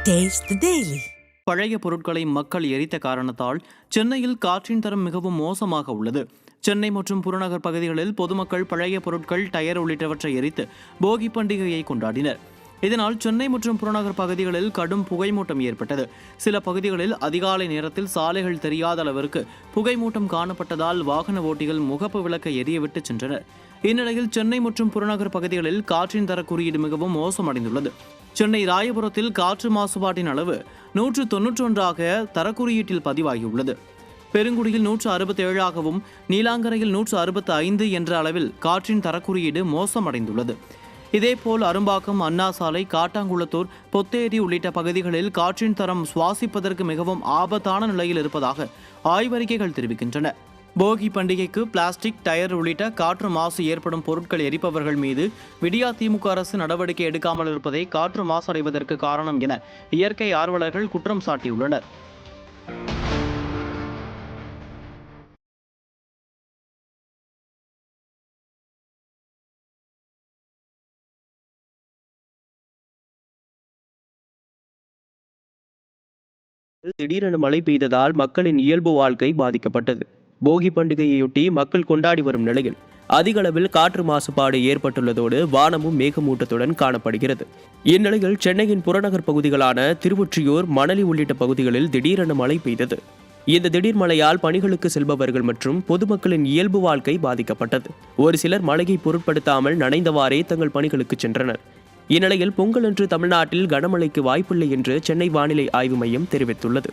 Taste the Daily. பழைய பொருட்களை மக்கள் எரித்த காரணத்தால் சென்னையில் காற்றின் தரம் மிகவும் மோசமாக உள்ளது. சென்னை மற்றும் புறநகர் பகுதிகளில் பொதுமக்கள் பழைய பொருட்கள், டயர் உள்ளிட்டவற்றை எரித்து போகி பண்டிகையை கொண்டாடினர். இதனால் சென்னை மற்றும் புறநகர் பகுதிகளில் கடும் புகைமூட்டம் ஏற்பட்டது. சில பகுதிகளில் அதிகாலை நேரத்தில் சாலைகள் தெரியாத அளவிற்கு புகைமூட்டம் காணப்பட்டதால் வாகன ஓட்டிகள் முகப்பு விளக்கை எரியவிட்டு சென்றனர். இந்நிலையில் சென்னை மற்றும் புறநகர் பகுதிகளில் காற்றின் தர குறியீடு மிகவும் மோசமடைந்துள்ளது. சென்னை ராயபுரத்தில் காற்று மாசுபாட்டின் அளவு 191ஆக தரக்குறியீட்டில் பதிவாகியுள்ளது. பெருங்குடியில் 167ஆகவும் நீலாங்கரையில் 165 என்ற அளவில் காற்றின் தரக்குறியீடு மோசமடைந்துள்ளது. இதேபோல் அரும்பாக்கம், அண்ணா சாலை, காட்டாங்குளத்தூர், பொத்தேரி உள்ளிட்ட பகுதிகளில் காற்றின் தரம் சுவாசிப்பதற்கு மிகவும் ஆபத்தான நிலையில் இருப்பதாக ஆய்வறிக்கைகள் தெரிவிக்கின்றன. போகி பண்டிகைக்கு பிளாஸ்டிக், டயர் உள்ளிட்ட காற்று மாசு ஏற்படும் பொருட்கள் எரிப்பவர்கள் மீது விடியா திமுக அரசு நடவடிக்கை எடுக்காமல் இருப்பதே காற்று மாசடைவதற்கு காரணம் என இயற்கை ஆர்வலர்கள் குற்றம் சாட்டியுள்ளனர். திடீரென மழை பெய்ததால் மக்களின் இயல்பு வாழ்க்கை பாதிக்கப்பட்டது. போகி பண்டிகையையொட்டி மக்கள் கொண்டாடி வரும் நிலையில் அதிக அளவில் காற்று மாசுபாடு ஏற்பட்டுள்ளதோடு வானமும் மேகமூட்டத்துடன் காணப்படுகிறது. இந்நிலையில் சென்னையின் புறநகர் பகுதிகளான திருவொற்றியூர், மணலி உள்ளிட்ட பகுதிகளில் திடீரென மழை பெய்தது. இந்த திடீர் மழையால் பணிகளுக்கு செல்பவர்கள் மற்றும் பொதுமக்களின் இயல்பு வாழ்க்கை பாதிக்கப்பட்டது. ஒரு சிலர் மழையை பொருட்படுத்தாமல் நனைந்தவாறே தங்கள் பணிகளுக்கு சென்றனர். இந்நிலையில் பொங்கல் அன்று தமிழ்நாட்டில் கனமழைக்கு வாய்ப்பில்லை என்று சென்னை வானிலை ஆய்வு மையம் தெரிவித்துள்ளது.